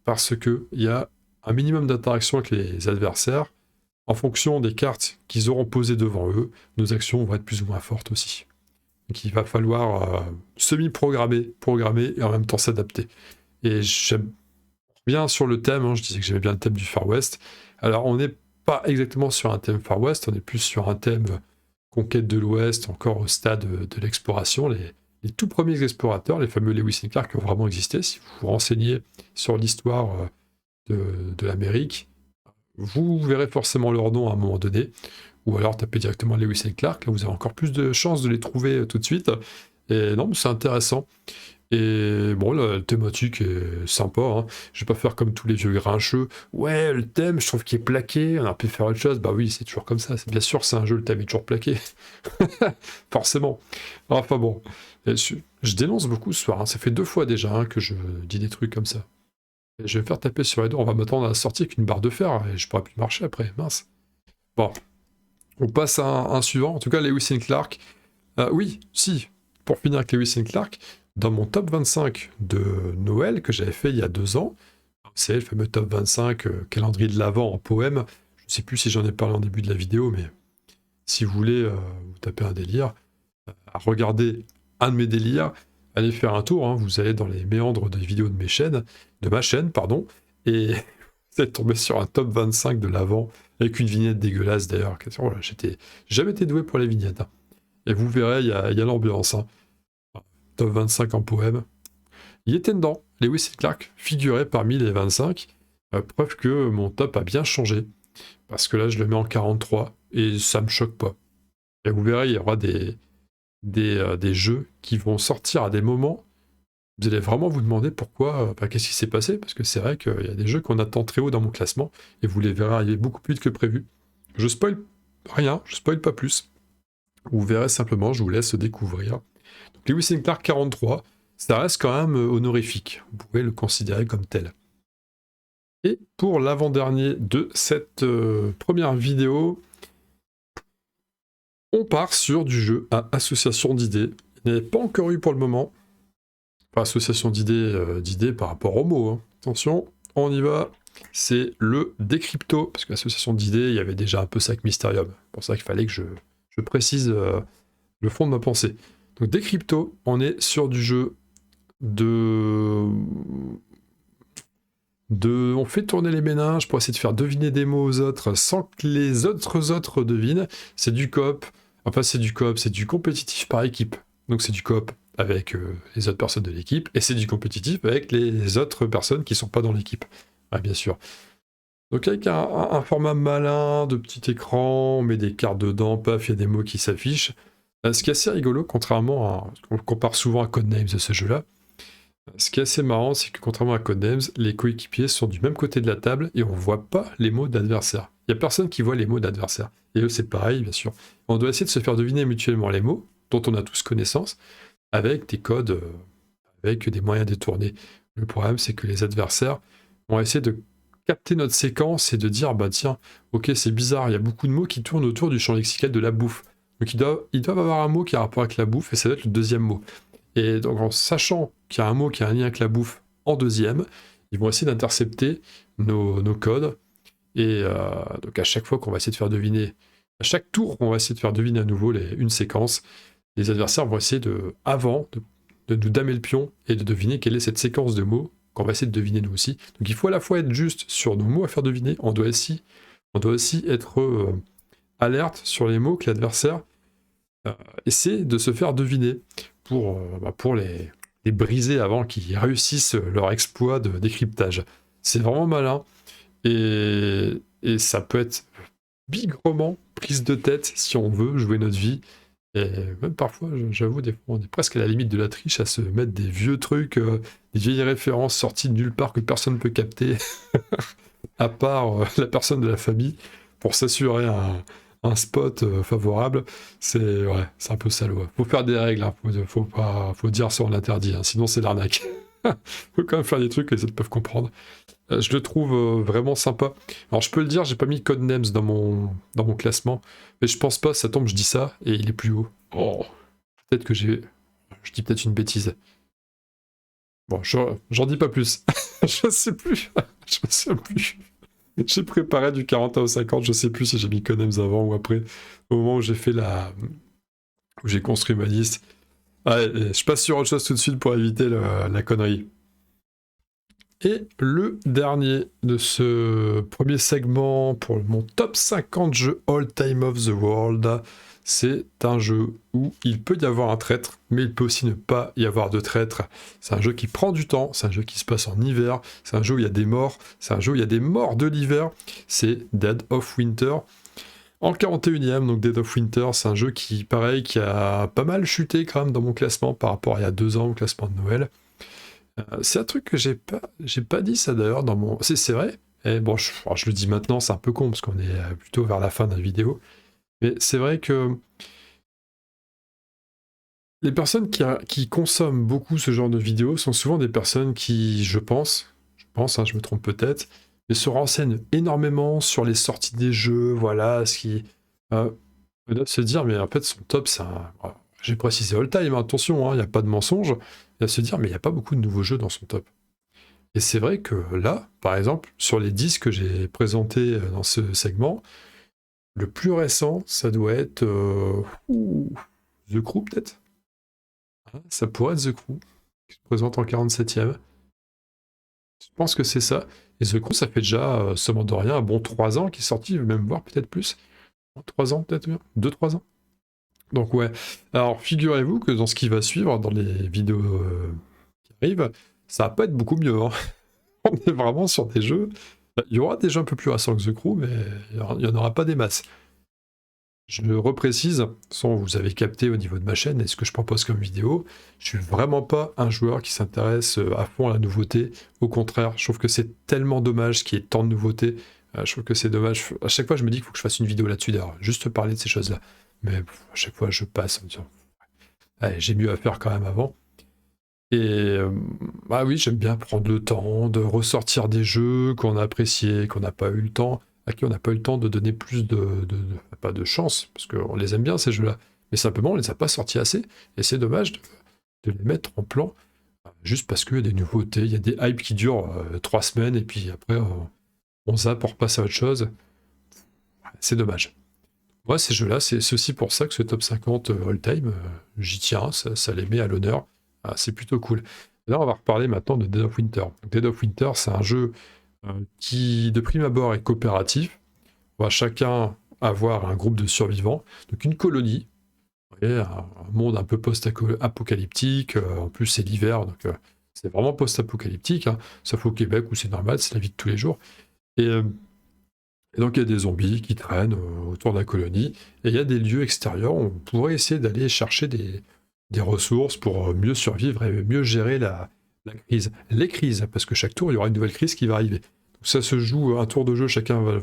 parce qu'il y a un minimum d'interaction avec les adversaires. En fonction des cartes qu'ils auront posées devant eux, nos actions vont être plus ou moins fortes aussi. Donc il va falloir semi-programmer et en même temps s'adapter. Et j'aime bien sur le thème, hein, je disais que j'aimais bien le thème du Far West. Alors on n'est pas exactement sur un thème Far West, on est plus sur un thème conquête de l'Ouest, encore au stade de l'exploration. Les tout premiers explorateurs, les fameux Lewis & Clark, qui ont vraiment existé. Si vous vous renseignez sur l'histoire de l'Amérique, vous verrez forcément leur nom à un moment donné, ou alors tapez directement Lewis & Clark, là vous avez encore plus de chances de les trouver tout de suite, et non, c'est intéressant. Et bon, la thématique est sympa, hein. Je vais pas faire comme tous les vieux grincheux. Ouais, le thème, je trouve qu'il est plaqué, on aurait pu faire autre chose. Bah oui, c'est toujours comme ça. Bien sûr, c'est un jeu, le thème est toujours plaqué. Forcément. Enfin bon, je dénonce beaucoup ce soir, hein. Ça fait 2 fois déjà, hein, que je dis des trucs comme ça. Et je vais me faire taper sur les doigts, on va m'attendre à la sortie avec une barre de fer, et je pourrais plus marcher après, mince. Bon, on passe à un suivant, en tout cas Lewis and Clark. Oui, si, pour finir avec Lewis and Clark, dans mon top 25 de Noël que j'avais fait il y a 2 ans, c'est le fameux top 25 calendrier de l'Avent en poème. Je ne sais plus si j'en ai parlé en début de la vidéo, mais si vous voulez vous taper un délire, regardez un de mes délires, allez faire un tour, hein, vous allez dans les méandres des vidéos de ma chaîne, pardon, et vous êtes tombé sur un top 25 de l'Avent, avec une vignette dégueulasse d'ailleurs. Voilà, j'ai jamais été doué pour les vignettes, hein. Et vous verrez, il y a l'ambiance, hein. Top 25 en poème. Il était dedans, Lewis et Clark figurait parmi les 25, preuve que mon top a bien changé, parce que là je le mets en 43, et ça me choque pas. Et vous verrez, il y aura des jeux qui vont sortir à des moments, vous allez vraiment vous demander pourquoi, qu'est-ce qui s'est passé, parce que c'est vrai qu'il y a des jeux qu'on attend très haut dans mon classement, et vous les verrez arriver beaucoup plus vite que prévu. Je spoil rien, je spoil pas plus. Vous verrez simplement, je vous laisse découvrir. Donc Lewis and Clark 43, ça reste quand même honorifique, vous pouvez le considérer comme tel. Et pour l'avant-dernier de cette première vidéo, on part sur du jeu à association d'idées. Il n'y en avait pas encore eu pour le moment. Enfin, association d'idées par rapport au mot, hein. Attention, on y va. C'est le Decrypto, parce que l'association d'idées, il y avait déjà un peu ça avec Mysterium. C'est pour ça qu'il fallait que je précise le fond de ma pensée. Donc Decrypto, on est sur du jeu on fait tourner les méninges pour essayer de faire deviner des mots aux autres sans que les autres devinent. C'est du coop. Enfin, c'est du coop, c'est du compétitif par équipe. Donc c'est du coop avec les autres personnes de l'équipe, et c'est du compétitif avec les autres personnes qui sont pas dans l'équipe. Ouais, bien sûr. Donc avec un format malin, de petit écran, on met des cartes dedans, paf, il y a des mots qui s'affichent. Ce qui est assez rigolo, contrairement à... On compare souvent à Codenames de ce jeu-là. Ce qui est assez marrant, c'est que contrairement à Codenames, les coéquipiers sont du même côté de la table et on voit pas les mots d'adversaire. Il n'y a personne qui voit les mots d'adversaire. Et eux, c'est pareil, bien sûr. On doit essayer de se faire deviner mutuellement les mots, dont on a tous connaissance, avec des codes, avec des moyens détournés. Le problème, c'est que les adversaires vont essayer de capter notre séquence et de dire, bah tiens, ok, c'est bizarre, il y a beaucoup de mots qui tournent autour du champ lexical de la bouffe. Donc ils doivent avoir un mot qui a rapport avec la bouffe, et ça doit être le deuxième mot. Et donc en sachant qu'il y a un mot qui a un lien avec la bouffe en deuxième, ils vont essayer d'intercepter nos codes. Et donc à chaque fois qu'on va essayer de faire deviner, à chaque tour qu'on va essayer de faire deviner à nouveau une séquence, les adversaires vont essayer de nous damer le pion et de deviner quelle est cette séquence de mots qu'on va essayer de deviner nous aussi. Donc il faut à la fois être juste sur nos mots à faire deviner, on doit aussi être alerte sur les mots que l'adversaire essaie de se faire deviner pour les briser avant qu'ils réussissent leur exploit de décryptage. C'est vraiment malin, et ça peut être bigrement prise de tête si on veut jouer notre vie. Et même parfois, j'avoue, des fois, on est presque à la limite de la triche à se mettre des vieux trucs, des vieilles références sorties de nulle part que personne ne peut capter, à part la personne de la famille, pour s'assurer un spot favorable. C'est un peu salaud. Faut faire des règles, hein. Faut dire ça, on l'interdit, hein. Sinon c'est l'arnaque. Faut quand même faire des trucs que les autres peuvent comprendre. Je le trouve vraiment sympa. Alors je peux le dire, j'ai pas mis Codenames dans mon classement, mais je pense pas, ça tombe, je dis ça, et il est plus haut. Oh, peut-être que je dis peut-être une bêtise. Bon, j'en dis pas plus. Je sais plus. Je sais plus. J'ai préparé du 40 au 50, je sais plus si j'ai mis Codenames avant ou après, au moment où où j'ai construit ma liste. Allez, je passe sur autre chose tout de suite pour éviter la connerie. Et le dernier de ce premier segment pour mon top 50 jeux all time of the world, c'est un jeu où il peut y avoir un traître, mais il peut aussi ne pas y avoir de traître. C'est un jeu qui prend du temps, c'est un jeu qui se passe en hiver, c'est un jeu où il y a des morts, c'est un jeu où il y a des morts de l'hiver, c'est Dead of Winter. En 41ème, donc Dead of Winter, c'est un jeu qui a pas mal chuté quand même dans mon classement par rapport à il y a 2 ans au classement de Noël. C'est un truc que j'ai pas dit ça d'ailleurs dans mon... C'est vrai. Et bon, alors, je le dis maintenant, c'est un peu con parce qu'on est plutôt vers la fin de la vidéo. Mais c'est vrai que les personnes qui consomment beaucoup ce genre de vidéos sont souvent des personnes qui, hein, je me trompe peut-être, mais se renseignent énormément sur les sorties des jeux, voilà, ce qui me doivent se dire, mais en fait, son top, c'est un... J'ai précisé all time, hein, attention, il n'y a pas de mensonge. Il va se dire, mais il n'y a pas beaucoup de nouveaux jeux dans son top. Et c'est vrai que là, par exemple, sur les 10 que j'ai présentés dans ce segment, le plus récent, ça doit être The Crew, peut-être. Ça pourrait être The Crew, qui se présente en 47e. Je pense que c'est ça. Et The Crew, ça fait déjà, seulement de rien, un bon 3 ans qui est sorti, même voir peut-être plus. 3 ans peut-être bien, 2-3 ans. Donc ouais. Alors figurez-vous que dans ce qui va suivre, dans les vidéos qui arrivent, ça va pas être beaucoup mieux. Hein. On est vraiment sur des jeux. Il y aura des jeux un peu plus récents que The Crew, mais il n'y en aura pas des masses. Je le reprécise, sans vous avez capté au niveau de ma chaîne et ce que je propose comme vidéo, je suis vraiment pas un joueur qui s'intéresse à fond à la nouveauté. Au contraire, je trouve que c'est tellement dommage qu'il y ait tant de nouveautés. Je trouve que c'est dommage. À chaque fois, je me dis qu'il faut que je fasse une vidéo là-dessus d'ailleurs, juste parler de ces choses-là. Mais à chaque fois, je passe en me disant, allez, j'ai mieux à faire quand même avant. Et bah oui, j'aime bien prendre le temps de ressortir des jeux qu'on a appréciés, qu'on n'a pas eu le temps, à qui on n'a pas eu le temps de donner plus pas de chance, parce qu'on les aime bien ces jeux-là, mais simplement on les a pas sortis assez, et c'est dommage de les mettre en plan, juste parce qu'il y a des nouveautés, il y a des hypes qui durent 3 semaines, et puis après on zappe, on repasse à autre chose. C'est dommage. Moi, ces jeux-là, c'est aussi pour ça que ce top 50 all-time, j'y tiens, ça les met à l'honneur. C'est plutôt cool. Et là, on va reparler maintenant de Dead of Winter. Donc, Dead of Winter, c'est un jeu qui, de prime abord, est coopératif. On va chacun avoir un groupe de survivants, donc une colonie, vous voyez, un monde un peu post-apocalyptique. En plus, c'est l'hiver, donc c'est vraiment post-apocalyptique, hein, sauf au Québec où c'est normal, c'est la vie de tous les jours. Et donc il y a des zombies qui traînent autour de la colonie, et il y a des lieux extérieurs où on pourrait essayer d'aller chercher des ressources pour mieux survivre et mieux gérer la crise. Les crises, parce que chaque tour, il y aura une nouvelle crise qui va arriver. Donc ça se joue un tour de jeu, chacun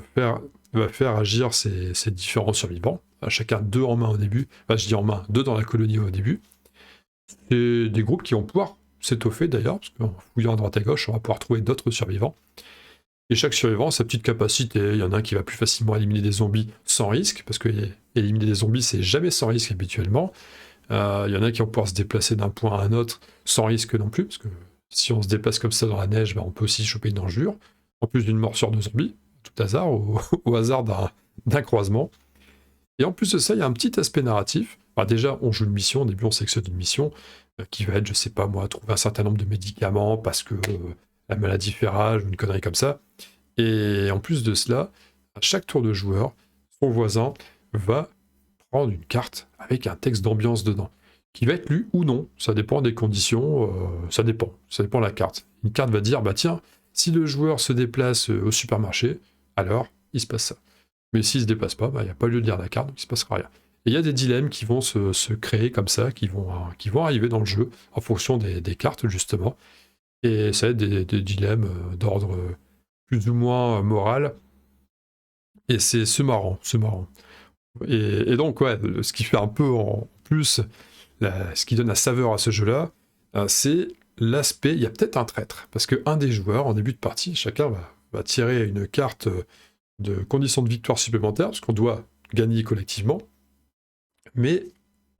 va faire agir ses différents survivants, chacun 2 en main au début, enfin je dis en main, 2 dans la colonie au début. C'est des groupes qui vont pouvoir s'étoffer d'ailleurs, parce qu'en fouillant à droite à gauche, on va pouvoir trouver d'autres survivants. Et chaque survivant a sa petite capacité. Il y en a un qui va plus facilement éliminer des zombies sans risque, parce que éliminer des zombies, c'est jamais sans risque habituellement. Il y en a qui vont pouvoir se déplacer d'un point à un autre sans risque non plus, parce que si on se déplace comme ça dans la neige, on peut aussi choper une engelure, en plus d'une morsure de zombie, tout hasard, au hasard d'un croisement. Et en plus de ça, il y a un petit aspect narratif. Déjà, on joue une mission, au début on sélectionne une mission, qui va être, je sais pas moi, trouver un certain nombre de médicaments, parce que la maladie fait rage, ou une connerie comme ça. Et en plus de cela, à chaque tour de joueur, son voisin va prendre une carte avec un texte d'ambiance dedans, qui va être lu ou non, ça dépend des conditions, ça dépend de la carte. Une carte va dire, bah tiens, si le joueur se déplace au supermarché, alors il se passe ça. Mais s'il se déplace pas, il n'y a pas lieu de lire la carte, donc il se passera rien. Et il y a des dilemmes qui vont se créer comme ça, qui vont arriver dans le jeu, en fonction des cartes justement, et ça va être des dilemmes d'ordre plus ou moins moral, et c'est marrant, c'est marrant. Et donc, ouais, ce qui fait un peu en plus, ce qui donne la saveur à ce jeu-là, c'est l'aspect, il y a peut-être un traître, parce qu'un des joueurs, en début de partie, chacun va tirer une carte de conditions de victoire supplémentaires, parce qu'on doit gagner collectivement, mais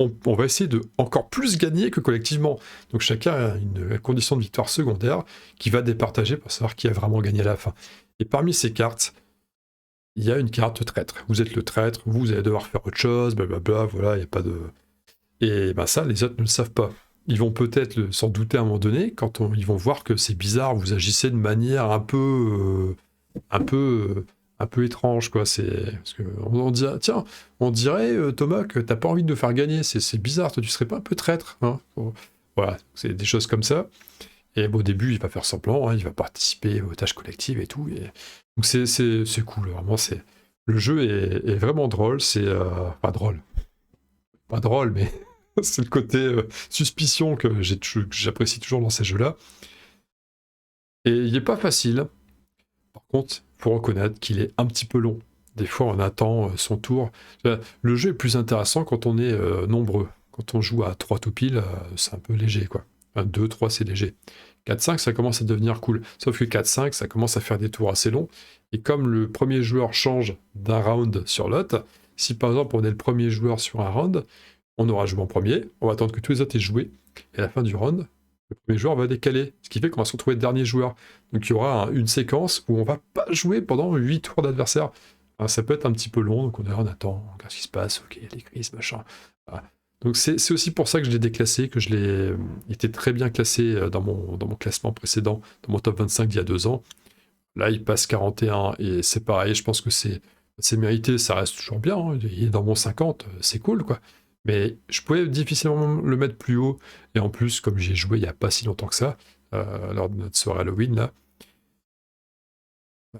on va essayer de encore plus gagner que collectivement. Donc chacun a une condition de victoire secondaire qui va départager pour savoir qui a vraiment gagné à la fin. Et parmi ces cartes, il y a une carte traître. Vous êtes le traître, vous allez devoir faire autre chose, blablabla, voilà, il n'y a pas de... Et ça, les autres ne le savent pas. Ils vont peut-être s'en douter à un moment donné, quand ils vont voir que c'est bizarre, vous agissez de manière un peu étrange, quoi. Parce que on dirait, tiens, on dirait, Thomas, que t'as pas envie de nous faire gagner, c'est bizarre, toi, tu serais pas un peu traître, hein. Voilà, c'est des choses comme ça. Et au début, il va faire semblant, hein, il va participer aux tâches collectives et tout. Donc c'est cool, vraiment. Le jeu est vraiment drôle. C'est pas drôle, mais c'est le côté suspicion que j'apprécie toujours dans ces jeux-là. Et il n'est pas facile. Par contre, il faut reconnaître qu'il est un petit peu long. Des fois, on attend son tour. Le jeu est plus intéressant quand on est nombreux. Quand on joue à 3 tout pile, c'est un peu léger, quoi. Enfin, 2, 3, c'est léger. 4-5, ça commence à devenir cool. Sauf que 4-5, ça commence à faire des tours assez longs. Et comme le premier joueur change d'un round sur l'autre, si par exemple on est le premier joueur sur un round, on aura joué en premier, on va attendre que tous les autres aient joué, et à la fin du round, le premier joueur va décaler, ce qui fait qu'on va se retrouver dernier joueur. Donc il y aura une séquence où on va pas jouer pendant 8 tours d'adversaire. Alors, ça peut être un petit peu long, donc on attend, on regarde ce qui se passe, ok, les crises, machin. Voilà. Donc c'est aussi pour ça que je l'ai déclassé, que je l'ai été très bien classé dans mon classement précédent, dans mon top 25 d'il y a 2 ans. Là, il passe 41 et c'est pareil, je pense que c'est mérité, ça reste toujours bien, hein. Il est dans mon 50, c'est cool, quoi. Mais je pouvais difficilement le mettre plus haut, et en plus, comme j'ai joué il n'y a pas si longtemps que ça, lors de notre soirée Halloween, là,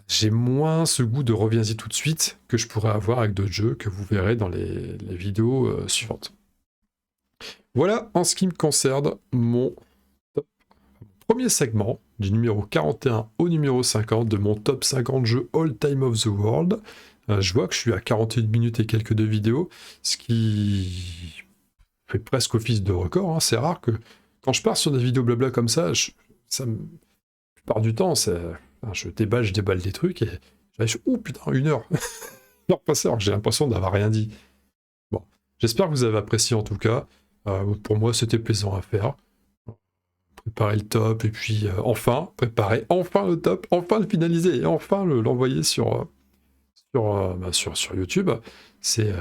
j'ai moins ce goût de reviens-y tout de suite que je pourrais avoir avec d'autres jeux que vous verrez dans les vidéos suivantes. Voilà en ce qui me concerne mon premier segment, du numéro 41 au numéro 50 de mon top 50 jeux all time of the world. Je vois que je suis à 41 minutes et quelques de vidéos, ce qui fait presque office de record, hein. C'est rare que quand je pars sur des vidéos blabla comme ça, la plupart du temps, je déballe des trucs et j'arrive, oh putain, 1 heure. 1 heure passée alors que j'ai l'impression d'avoir rien dit. Bon, j'espère que vous avez apprécié en tout cas. Pour moi, c'était plaisant à faire. Préparer le top et puis préparer enfin le top, enfin le finaliser et enfin l'envoyer sur YouTube. C'est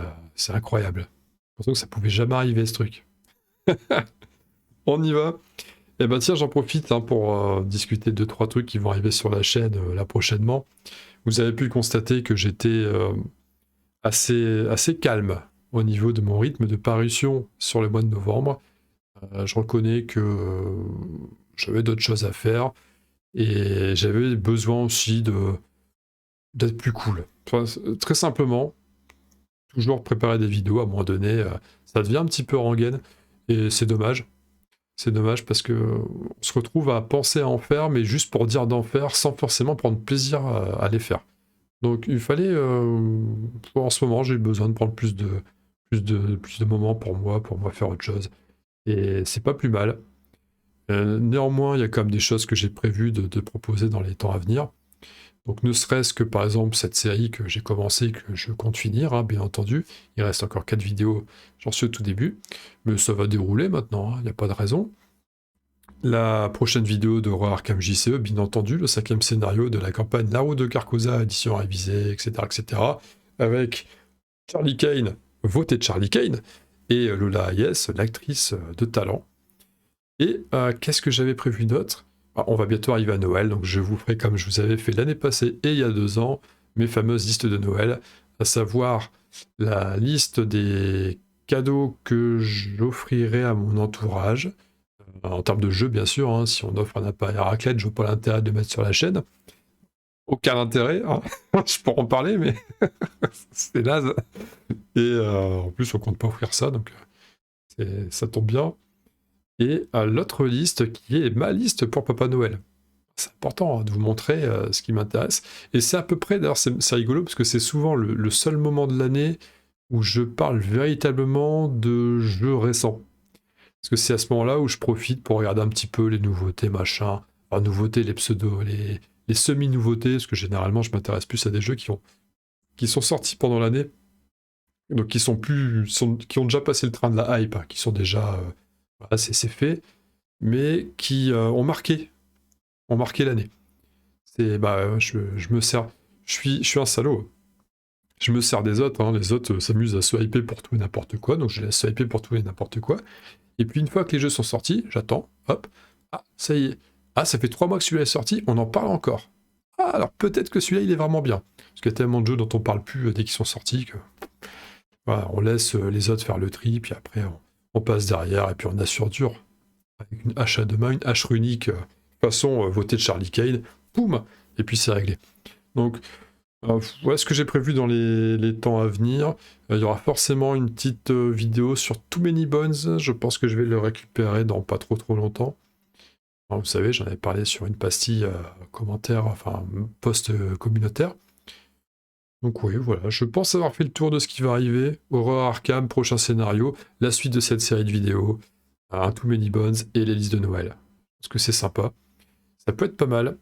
incroyable. J'ai l'impression que ça pouvait jamais arriver ce truc. On y va. Et ben tiens, j'en profite pour discuter de 2-3 trucs qui vont arriver sur la chaîne là prochainement. Vous avez pu constater que j'étais assez calme au niveau de mon rythme de parution sur le mois de novembre. Je reconnais que j'avais d'autres choses à faire et j'avais besoin aussi d'être plus cool. Enfin, très simplement, toujours préparer des vidéos à un moment donné, ça devient un petit peu rengaine et c'est dommage. C'est dommage parce que on se retrouve à penser à en faire, mais juste pour dire d'en faire sans forcément prendre plaisir à les faire. Donc il fallait, en ce moment, j'ai besoin de prendre plus de moments pour moi faire autre chose. Et c'est pas plus mal. Néanmoins, il y a quand même des choses que j'ai prévues de proposer dans les temps à venir. Donc ne serait-ce que par exemple cette série que j'ai commencé, que je compte finir, hein, bien entendu. Il reste encore 4 vidéos, j'en suis au tout début. Mais ça va dérouler maintenant, il n'y a pas de raison. La prochaine vidéo de Horror Arkham JCE, bien entendu, le 5e scénario de la campagne La Roue de Carcosa, édition révisée, etc. Avec Charlie Kane, voté Charlie Kane, et Lola Hayes, l'actrice de talent. Et qu'est-ce que j'avais prévu d'autre ? On va bientôt arriver à Noël, donc je vous ferai comme je vous avais fait l'année passée et il y a 2 ans, mes fameuses listes de Noël, à savoir la liste des cadeaux que j'offrirai à mon entourage, en termes de jeux bien sûr, hein. Si on offre un appareil à raclette, je vois pas l'intérêt de le mettre sur la chaîne. Aucun intérêt, hein. Je pourrais en parler, mais c'est naze. Et en plus, on compte pas offrir ça, donc ça tombe bien. Et l'autre liste qui est ma liste pour Papa Noël. C'est important de vous montrer ce qui m'intéresse. Et c'est à peu près, d'ailleurs c'est rigolo, parce que c'est souvent le seul moment de l'année où je parle véritablement de jeux récents. Parce que c'est à ce moment-là où je profite pour regarder un petit peu les nouveautés, machin. Enfin, nouveautés, les pseudos, les semi-nouveautés, parce que généralement je m'intéresse plus à des jeux qui sont sortis pendant l'année. Donc qui ont déjà passé le train de la hype, hein, qui sont déjà... voilà, c'est fait, mais qui ont marqué l'année. Je me sers, je suis un salaud. Je me sers des autres, hein. Les autres s'amusent à swiper pour tout et n'importe quoi, donc je les laisse swiper pour tout et n'importe quoi. Et puis une fois que les jeux sont sortis, j'attends, hop, ça y est. Ah, ça fait 3 mois que celui-là est sorti, on en parle encore. Ah, alors peut-être que celui-là il est vraiment bien. Parce qu'il y a tellement de jeux dont on parle plus dès qu'ils sont sortis que voilà, on laisse les autres faire le tri, puis après on passe derrière et puis on assure dur. Avec une hache à 2 mains, une hache runique, façon voter de Charlie Kane, poum, et puis c'est réglé. Donc, voilà ce que j'ai prévu dans les temps à venir. Il y aura forcément une petite vidéo sur Too Many Bones, je pense que je vais le récupérer dans pas trop longtemps. Alors, vous savez, j'en avais parlé sur une pastille commentaire, enfin post communautaire. Donc oui, voilà, je pense avoir fait le tour de ce qui va arriver. Horror Arkham, prochain scénario, la suite de cette série de vidéos, un Too Many Bones et les listes de Noël. Parce que c'est sympa. Ça peut être pas mal.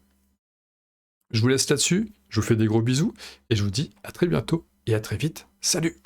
Je vous laisse là-dessus, je vous fais des gros bisous, et je vous dis à très bientôt, et à très vite. Salut!